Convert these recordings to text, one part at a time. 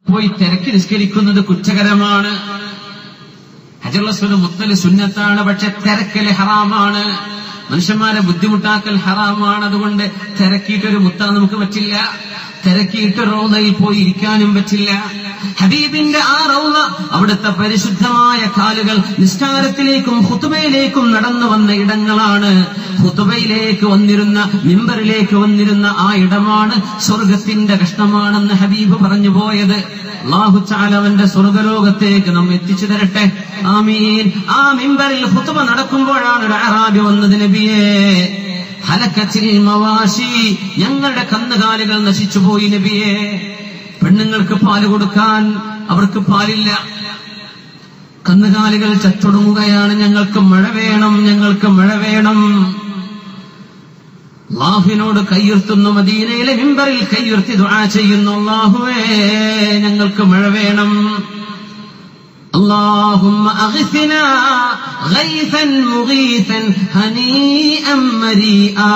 പോയി തിരക്കി നിസ്കരിക്കുന്നത് കുറ്റകരമാണ്. ഹജറുൽ അസ്വദ് മുത്തല് സുന്നത്താണ്, പക്ഷെ തിരക്കല് ഹറാമാണ്. മനുഷ്യന്മാരെ ബുദ്ധിമുട്ടാക്കൽ ഹറാമാണ്. അതുകൊണ്ട് തിരക്കിയിട്ടൊരു മുത്താൻ നമുക്ക് പറ്റില്ല, തിരക്കിയിട്ട് റൗളയിൽ പോയി ഇരിക്കാനും പറ്റില്ല. ഹബീബിന്റെ ആ റൗള, അവിടുത്തെ പരിശുദ്ധമായ കാലുകൾ നിസ്കാരത്തിലേക്കും ഖുതുബയിലേക്കും നടന്നു വന്ന ഇടങ്ങളാണ്. ഖുതുബയിലേക്ക് വന്നിരുന്ന, മിമ്പറിലേക്ക് വന്നിരുന്ന ആ ഇടമാണ് സ്വർഗത്തിന്റെ കഷ്ണമാണെന്ന് ഹബീബ് പറഞ്ഞു പോയത്. അല്ലാഹു തആല അവന്റെ സ്വർഗലോകത്തേക്ക് നമ്മെ എത്തിച്ചു തരട്ടെ, ആമീൻ. ആ മിമ്പറിൽ ഖുതുബ നടക്കുമ്പോഴാണ് ഒരു അറാബി വന്നത്, നബിയേ ഹലക്കത്തിൽ മവാശി, ഞങ്ങളുടെ കന്നുകാലികൾ നശിച്ചുപോയി നബിയേ. പെണ്ണുങ്ങൾക്ക് പാല് കൊടുക്കാൻ അവർക്ക് പാലില്ല, കന്നുകാലികൾ ചത്തൊടുങ്ങുകയാണ്, ഞങ്ങൾക്ക് മഴ വേണം, ഞങ്ങൾക്ക് മഴ വേണം. അല്ലാഹുവിനോട് കയ്യുർത്തുന്നു, മദീനയിലെ മിമ്പറിൽ കയ്യുർത്തി ദുആ ചെയ്യുന്നു, അല്ലാഹുവേ ഞങ്ങൾക്ക് മഴ വേണം. اللهم أغثنا غيثا مغيثا هنيئا مريئا.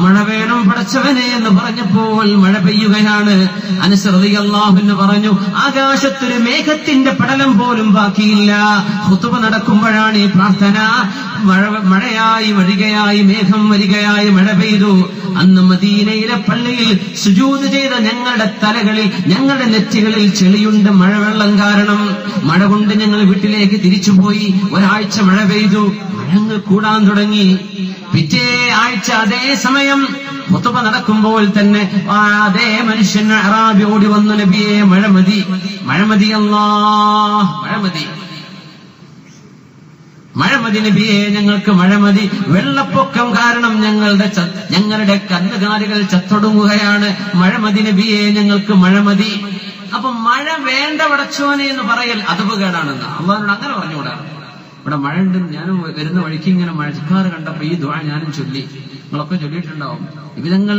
മഴ വേണം പടച്ചവനെ എന്ന് പറഞ്ഞപ്പോൾ മഴ പെയ്യുകയാണ്. അനസ് റളിയല്ലാഹു അൻഹു പറഞ്ഞു, ആകാശത്തൊരു മേഘത്തിന്റെ പടലം പോലും ബാക്കിയില്ല. ഖുതുബ നടക്കുമ്പോഴാണ് ഈ പ്രാർത്ഥന. മഴയായി വരികയായി, മേഘം വരികയായി, മഴ പെയ്തു. അന്ന് മദീനയിലെ പള്ളിയിൽ സുജൂദ് ചെയ്ത ഞങ്ങളുടെ തലകളിൽ, ഞങ്ങളുടെ നെറ്റികളിൽ ചെളിയുണ്ട് മഴവെള്ളം കാരണം. മഴ കൊണ്ട് ഞങ്ങൾ വീട്ടിലേക്ക് തിരിച്ചുപോയി. ഒരാഴ്ച മഴ പെയ്തു, മഴങ്ങൾ കൂടാൻ തുടങ്ങി. പിറ്റേ ആഴ്ച അതേ സമയം ഖുതുബ നടക്കുമ്പോൾ തന്നെ അതേ മനുഷ്യൻ അറാബി ഓടി വന്നു, നബിയെ മഴ മതി, മഴ മതി, അല്ലാഹ് മഴ മതി, മഴ മതി നബിയെ, ഞങ്ങൾക്ക് മഴ മതി. വെള്ളപ്പൊക്കം കാരണം ഞങ്ങളുടെ കന്നുകാലികൾ ചത്തൊടുങ്ങുകയാണ്. മഴ മതി നബിയെ, ഞങ്ങൾക്ക് മഴ മതി. അപ്പൊ മഴ വേണ്ട പടച്ചോനെ എന്ന് പറയൽ അദബുകേടാണെന്ന് അള്ളാഹുവിനോട് അങ്ങനെ പറഞ്ഞുകൂടാണ്. ഇവിടെ മഴ ഉണ്ട്, ഞാനും വരുന്ന വഴിക്ക് ഇങ്ങനെ മഴക്കാറ് കണ്ടപ്പോ ഈ ദുആ ഞാനും ചൊല്ലി. നിങ്ങളൊക്കെ ചൊല്ലിയിട്ടുണ്ടാവും. വിധങ്ങൾ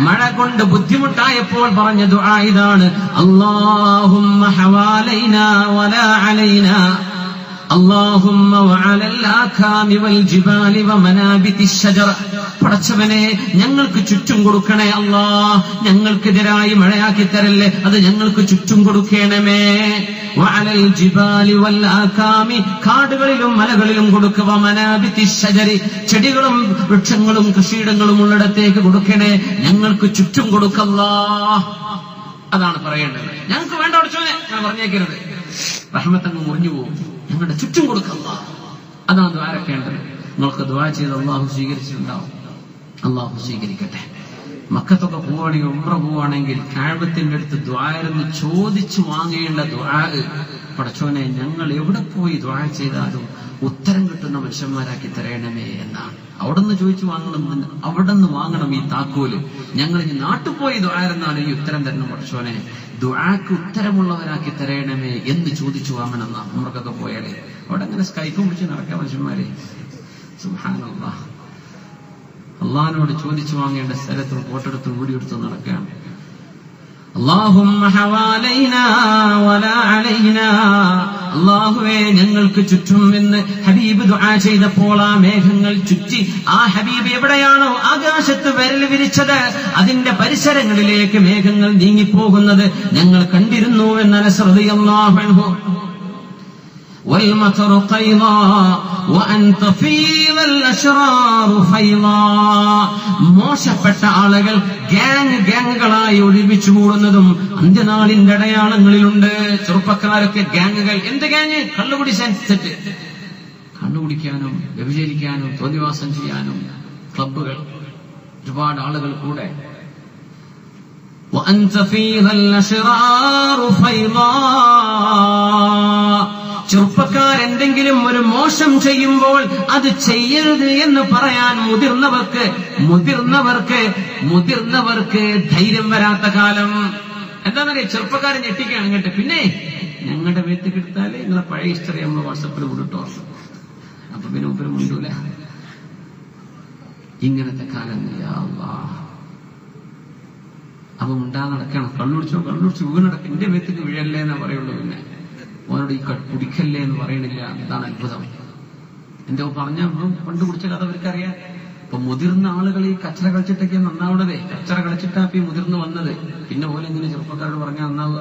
മഴ കൊണ്ട് ബുദ്ധിമുട്ടായപ്പോൾ പറഞ്ഞ ദുആ ഇതാണ്, അല്ലാഹുമ്മ ഹവാലൈനാ വലാ അലൈനാ, اللهم وعلى الآكام والجبال ومنابت الشجر. പടച്ചവനെ ഞങ്ങൾക്ക് ചുറ്റും കൊടുക്കണേ അല്ലാഹ്, ഞങ്ങൾക്കെതിരായി മഴയാക്കി തരല്ലേ, അത് ഞങ്ങൾക്ക് ചുറ്റും കൊടുക്കണമേ. وعلى الجبال والآكام, കാടുകളിലും മലകളിലും കൊടുക്കുക. വമനാബിത്തി ഷജരി, ചെടികളും വൃക്ഷങ്ങളും കൃഷിയിടങ്ങളും ഉള്ളിടത്തേക്ക് കൊടുക്കണേ, ഞങ്ങൾക്ക് ചുറ്റും കൊടുക്കല്ലാഹ്. അതാണ് പറയേണ്ടത്. ഞങ്ങൾക്ക് വേണ്ട പടച്ചവനെ ഞാൻ പറഞ്ഞേക്കരുത്, റഹ്മത്തങ്ങ് മുറിഞ്ഞു പോകും. ഞങ്ങളുടെ ചുറ്റും കൊടുക്കുക, അതാണ് ദ്വാരക്കേണ്ടത്. നിങ്ങൾക്ക് ദ്വാ ചെയ്ത് അള്ളാഹു സ്വീകരിച്ചിട്ടുണ്ടാവും. അള്ളാഹു സ്വീകരിക്കട്ടെ. മക്കത്തൊക്കെ പോവുകയാണെങ്കിൽ, ഉംറ പോവുകയാണെങ്കിൽ കഅബത്തിന്റെ അടുത്ത് ദ്വാരെന്ന് ചോദിച്ചു വാങ്ങേണ്ട ദ്വാ, പടച്ചോനെ ഞങ്ങൾ എവിടെ പോയി ദ്വാ ചെയ്താലും ഉത്തരം കിട്ടുന്ന മനുഷ്യന്മാരാക്കി തരണമേ എന്നാണ്. അവിടുന്ന് ചോദിച്ചു വാങ്ങണം, അവിടുന്ന് വാങ്ങണം ഈ താക്കോല്. ഞങ്ങൾ ഇനി നാട്ടിൽ പോയി ദ്വാരെന്നാണ് ഈ ഉത്തരം തരണം. പടച്ചോനെ ദുആക്ക് ഉത്തരമുള്ളവരാക്കി തരണമേ എന്ന് ചോദിച്ചു വാങ്ങണം. നമ്മൾക്കൊക്കെ പോയാലേ അവിടെ അങ്ങനെ സ്കൈപ്പ് പിടിച്ച് നടക്കാം മനുഷ്യന്മാരെ. സുബ്ഹാനല്ലാഹ്, അള്ളാഹിനോട് ചോദിച്ചു വാങ്ങേണ്ട സ്ഥലത്തും ഫോട്ടെടുത്തും വീഡിയോടുത്തും നടക്കാം. അല്ലാഹുമ്മ ഹവാലൈനാ വലാ അലൈനാ, അല്ലാഹുവേ ഞങ്ങൾക്ക് ചുറ്റും എന്ന് ഹബീബ് ദുആ ചെയ്തപ്പോൾ ആ മേഘങ്ങൾ ചുറ്റി ആ ഹബീബ് എവിടെയാണോ ആകാശത്ത് വിരൽ വിരിച്ചത് അതിന്റെ പരിസരങ്ങളിലേക്ക് മേഘങ്ങൾ നീങ്ങിപ്പോകുന്നത് ഞങ്ങൾ കണ്ടിരുന്നു എന്ന് അനസ് റളിയല്ലാഹു അൻഹു. والمطر قيضا وأنت فيض الأشرار فيضا. മോശപ്പെട്ട ആളുകൾ ഗാങ്ങുകളായി ഒരുമിച്ച് കൂടുന്നതും അന്ത്യനാളിന്റെ അടയാളങ്ങളിലുണ്ട്. ചെറുപ്പക്കാരൊക്കെ ഗാങ്ങുകൾ. എന്ത് ഗാങ്? കള്ളുകുടി സെറ്റ്, കള്ളുകുടിക്കാനും വ്യഭിചരിക്കാനും തോന്നിവാസം ചെയ്യാനും ക്ലബ്ബുകൾ, ഒരുപാട് ആളുകൾ കൂടെ. وأنت فيض الأشرار فيضا. ചെറുപ്പക്കാരെന്തെങ്കിലും ഒരു മോശം ചെയ്യുമ്പോൾ അത് ചെയ്യരുത് എന്ന് പറയാൻ മുതിർന്നവർക്ക് ധൈര്യം വരാത്ത കാലം. എന്താണെന്നറിയാം, ചെറുപ്പക്കാരെ ഞെട്ടിക്കുകയാണ് കേട്ട്. പിന്നെ ഞങ്ങളുടെ വീട്ടിൽ എടുത്താലേ നിങ്ങളെ പഴയ ഹിസ്റ്ററി നമ്മൾ വാട്സപ്പിൽ വിടട്ടോ, അപ്പൊ പിന്നെ ഒപ്പരും മുണ്ടൂല. ഇങ്ങനത്തെ കാലം അപ്പൊ ഉണ്ടാ നടക്കണം. കള്ളുടിച്ചു വീണടക്കം എന്റെ വീട്ടിൽ വീഴല്ലേ എന്നാ പറയുള്ളൂ. പിന്നെ ഓനോട് ഈ കുടിക്കല്ലേ എന്ന് പറയണില്ല. എന്താണ് അത്ഭുതം? എന്റെ പറഞ്ഞ പണ്ട് കുടിച്ച കഥ അവർക്കറിയാം. അപ്പൊ മുതിർന്ന ആളുകൾ ഈ കച്ചറ കളിച്ചിട്ടൊക്കെ നന്നാവണതേ. കച്ചറ കളിച്ചിട്ടാ ഈ മുതിർന്നു വന്നത്. പിന്നെ പോലെ എങ്ങനെ ചെറുപ്പക്കാരോട് പറഞ്ഞാൽ നന്നാവുക?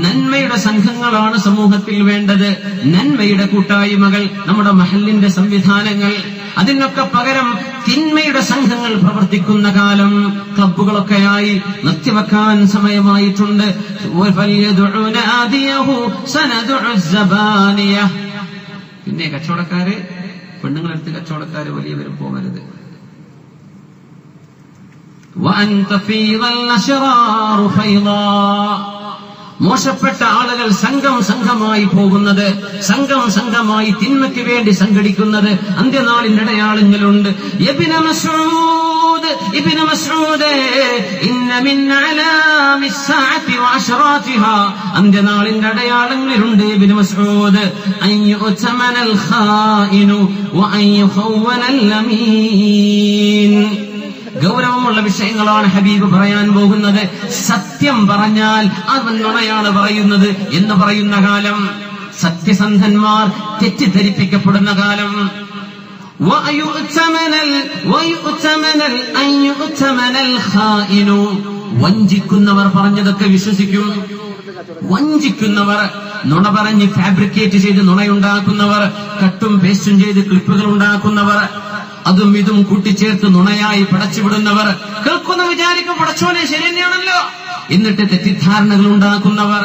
നന്മയുടെ സംഘങ്ങളാണ് സമൂഹത്തിൽ വേണ്ടത്. നന്മയുടെ കൂട്ടായ്മകൾ, നമ്മുടെ മഹല്ലിന്റെ സംവിധാനങ്ങൾ. അതിനൊക്കെ പകരം തിന്മയുടെ സംഘങ്ങൾ പ്രവർത്തിക്കുന്ന കാലം ക്ലബ്ബുകളൊക്കെയായി നിർത്തിവെക്കാൻ സമയമായിട്ടുണ്ട്. പിന്നെ കച്ചവടക്കാര്, പെണ്ണുങ്ങളെടുത്ത് കച്ചവടക്കാര് വലിയവരും പോകരുത്. മോശപ്പെട്ട ആളുകൾ സംഘം സംഘമായി പോകുന്നത്, സംഘം സംഘമായി തിന്മയ്ക്ക് വേണ്ടി സംഘടിക്കുന്നത് അന്ത്യനാളിന്റെ അടയാളങ്ങളുണ്ട്. ഇബ്നു മസ്ഊദ് ഇന്ന മിൻ അലാമിസ് സഅതി വഅശ്റാതിഹാ, അന്ത്യനാളിന്റെ അടയാളങ്ങളുണ്ട്. ഇബ്നു മസ്ഊദ് അൻ യുതമനൽ ഖായിനു വഅൻ യുഖവ്വനൽ അമീൻ. ഗൗരവമുള്ള വിഷയങ്ങളാണ് ഹബീബ് പറയാൻ പോകുന്നത്. സത്യം പറഞ്ഞാൽ അവൻ നുണയാണ് പറയുന്നത് എന്ന് പറയുന്ന കാലം, സത്യസന്ധന്മാർ തെറ്റിദ്ധരിപ്പിക്കപ്പെടുന്ന കാലം. വഞ്ചിക്കുന്നവർ പറഞ്ഞതൊക്കെ വിശ്വസിക്കും. വഞ്ചിക്കുന്നവർ, നുണ പറഞ്ഞ് ഫാബ്രിക്കേറ്റ് ചെയ്ത് നുണയുണ്ടാക്കുന്നവർ, കട്ടും പേസ്റ്റും ചെയ്ത് ക്ലിപ്പുകൾ ഉണ്ടാക്കുന്നവർ, അതും ഇതും കൂട്ടിച്ചേർത്ത് നുണയായി പടച്ചുവിടുന്നവർ, കേൾക്കുന്ന വിചാരിക്കും പടച്ചോനെ ശരി തന്നെയാണല്ലോ, എന്നിട്ട് തെറ്റിദ്ധാരണകൾ ഉണ്ടാക്കുന്നവർ.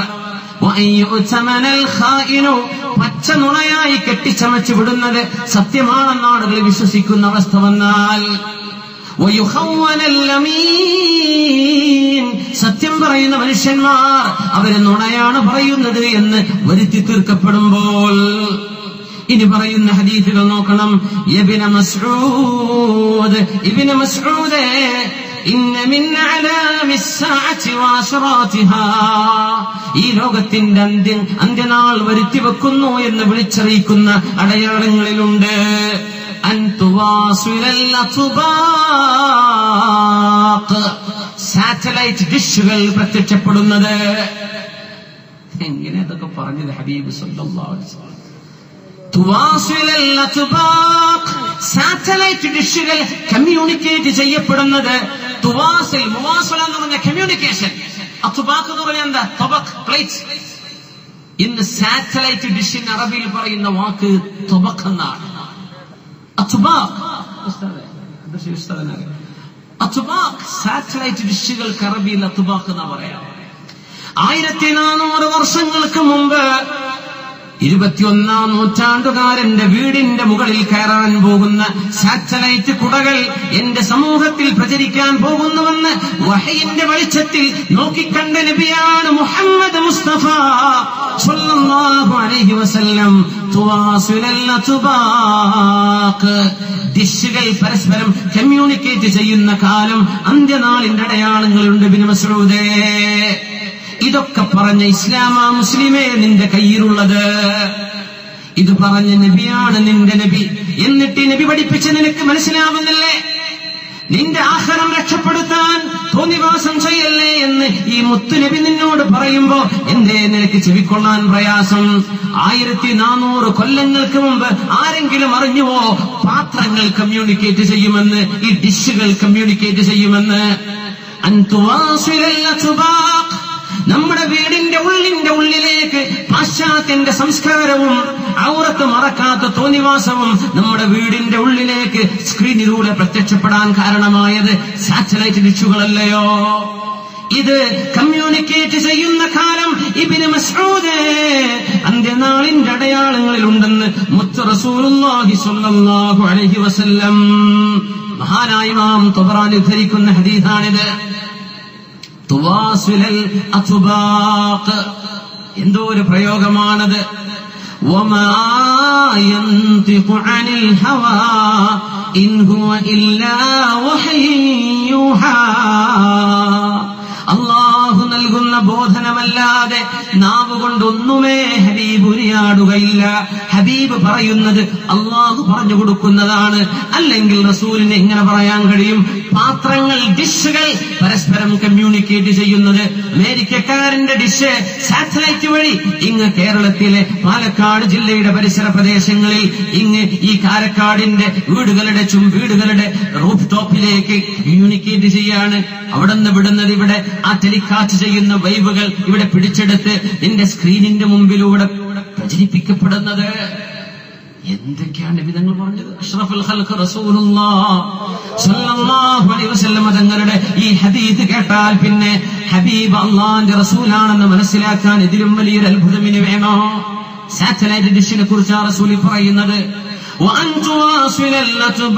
പച്ച നുണയായി കെട്ടിച്ചമച്ചു വിടുന്നത് സത്യമാണെന്ന് ആളുകൾ വിശ്വസിക്കുന്ന അവസ്ഥ വന്നാൽ, സത്യം പറയുന്ന മനുഷ്യന്മാർ അവര് നുണയാണ് പറയുന്നത് എന്ന് വരുത്തി തീർക്കപ്പെടുമ്പോൾ, ഇനി പറയുന്ന ഹദീസുകൾ നോക്കണം. ഇബ്നു മസ്ഊദ് ഇന്ന മിൻ അലാമിസ് സഅതി വഅശ്റാതിഹാ, ഈ ലോകത്തിന്റെ അന്ത്യനാൾ വരുത്തി വെക്കുന്നു എന്ന് വിളിച്ചറിയിക്കുന്ന അടയാളങ്ങളിലുണ്ട്. അൻ തുവാസിലൽ അത്ബാഖ്, സാറ്റലൈറ്റ് ഡിഷുകൾ പ്രത്യക്ഷപ്പെടുന്നത്. എങ്ങനെ അതൊക്കെ പറഞ്ഞത് ഹബീബ് സല്ലല്ലാഹു അലൈഹി വസല്ലം? സാറ്റലൈറ്റ് ഡിഷുകൾ കമ്മ്യൂണിക്കേറ്റ് ചെയ്യപ്പെടുന്നത്. തുവാസിൽ, മുവാസല എന്ന് പറഞ്ഞ കമ്മ്യൂണിക്കേഷൻ. അത്ബാഖ് എന്ന് പറഞ്ഞാൽ എന്താ? തബഖ്, പ്ലേറ്റ്. ഇന്ന് സാറ്റലൈറ്റ് ഡിഷിന് അറബിയിൽ പറയുന്ന വാക്ക് തബഖ് എന്നാണ്. അത്ബാഖ്, സാറ്റലൈറ്റ് ഡിഷുകൾക്ക് അറബിയിൽ അത്ബാഖ് എന്നാ പറയാം. 1400 വർഷങ്ങൾക്ക് മുമ്പ് 21ാം നൂറ്റാണ്ടുകാരന്റെ വീടിന്റെ മുകളിൽ കയറാൻ പോകുന്ന സാറ്റലൈറ്റ് കുടകൾ എന്റെ സമൂഹത്തിൽ പ്രചരിക്കാൻ പോകുന്നുവെന്ന് വഹയിന്റെ വെളിച്ചത്തിൽ നോക്കിക്കണ്ട നബിയാണ് മുഹമ്മദ് മുസ്തഫ സ്വല്ലല്ലാഹു അലൈഹി വസല്ലം. തുവാസിലൽ അത്ബാഖ്, ഡിഷുകൾ പരസ്പരം കമ്മ്യൂണിക്കേറ്റ് ചെയ്യുന്ന കാലം, അന്ത്യനാളിന്റെ അടയാളങ്ങളുണ്ട്. ഇബ്നു മസ്ഊദേ, ഇതൊക്കെ പറഞ്ഞ ഇസ്ലാമാ മുസ്ലിമേ നിന്റെ കയ്യിലുള്ളത്? ഇത് പറഞ്ഞ നബിയാണ് നിന്റെ നബി. എന്നിട്ട് നബി പഠിപ്പിച്ച് നിനക്ക് മനസ്സിലാവുന്നില്ലേ? നിന്റെ ആഖിറം രക്ഷപ്പെടുത്താൻ തോന്നിവാസം ചെയ്യല്ലേ എന്ന് ഈ മുത്തുനബി നിന്നോട് പറയുമ്പോ എന്തേ നിനക്ക് ചെവിക്കൊള്ളാൻ പ്രയാസം? 1400 കൊല്ലങ്ങൾക്ക് മുമ്പ് ആരെങ്കിലും അറിഞ്ഞുവോ പാത്രങ്ങൾ കമ്മ്യൂണിക്കേറ്റ് ചെയ്യുമെന്ന്, ഈ ഡിഷുകൾ കമ്മ്യൂണിക്കേറ്റ് ചെയ്യുമെന്ന്? നമ്മുടെ വീടിന്റെ ഉള്ളിലേക്ക് പാശ്ചാത്യന്റെ സംസ്കാരവും ഔറത്ത് മറക്കാത്ത തോന്നിവാസവും നമ്മുടെ വീടിന്റെ ഉള്ളിലേക്ക് സ്ക്രീനിലൂടെ പ്രത്യക്ഷപ്പെടാൻ കാരണമായത് സാറ്റലൈറ്റ് ഡിഷുകളല്ലയോ? ഇത് കമ്മ്യൂണിക്കേറ്റ് ചെയ്യുന്ന കാലം ഇബ്നു മസ്ഊദ് അന്ത്യനാളിന്റെ അടയാളങ്ങളിലുണ്ടെന്ന് മുത്ത് റസൂലുള്ളാഹി സ്വല്ലല്ലാഹു അലൈഹി വസല്ലം. മഹാനായ ഇമാം തബറാനി ഉദ്ധരിക്കുന്ന ഹദീസാണിത്. തുവാസിലൽ അത്ബാഖ്, എന്തോ ഒരു പ്രയോഗമാണത്. വമാ യൻതിഖു അനിൽ ഹവാ ഇൻ ഹുവ ഇല്ലാ വഹയ്യൂഹാ, അല്ലാഹു നൽകുന്ന ബോധനമല്ലാതെ നാവ് കൊണ്ട് കൊണ്ട് ഒന്നുമേ ഹബീബ് ഉരിയാടുകയില്ല. ഹബീബ് പറയുന്നത് അള്ളാഹു പറഞ്ഞു കൊടുക്കുന്നതാണ്. അല്ലെങ്കിൽ റസൂലിന് എങ്ങനെ പറയാൻ കഴിയും? പാത്രങ്ങൾ, ഡിഷുകൾ പരസ്പരം കമ്മ്യൂണിക്കേറ്റ് ചെയ്യുന്നത്. അമേരിക്കക്കാരന്റെ ഡിഷ് സാറ്റലൈറ്റ് വഴി ഇങ്ങ് കേരളത്തിലെ പാലക്കാട് ജില്ലയുടെ പരിസര പ്രദേശങ്ങളിൽ ഇങ്ങ് ഈ കാരക്കാടിന്റെ വീടുകളുടെ റൂഫ് ടോപ്പിലേക്ക് കമ്മ്യൂണിക്കേറ്റ് ചെയ്യാണ്. അവിടെ നിന്ന് വിടുന്നത് ഇവിടെ ആ ടെലികാസ്റ്റ് ചെയ്യുന്ന വൈവുകൾ ഇവിടെ പിടിച്ചെടുത്ത് നിന്റെ സ്ക്രീനിന്റെ മുമ്പിലൂടെ പ്രചരിപ്പിക്കപ്പെടുന്നത്. എന്തൊക്കെയാണ് വിധങ്ങൾ പറഞ്ഞത്? അഷ്റഫുൽ ഖൽഖ് റസൂലുള്ളാഹ് സ്വല്ലല്ലാഹു അലൈഹി വസല്ലം തങ്ങളുടെ ഈ ഹദീസ് കേട്ടാൽ പിന്നെ ഹബീബ് അല്ലാഹുവിന്റെ റസൂലാണെന്ന് മനസ്സിലാക്കാൻ ഇതിലും വലിയൊരു അത്ഭുതമിന് വേണോ? സാറ്റലൈറ്റ് ഡിഷിനെ കുറിച്ചാണ് റസൂൽ പറയുന്നത്. വഅൻ തുവാസിലൽ അത്ബാഖ്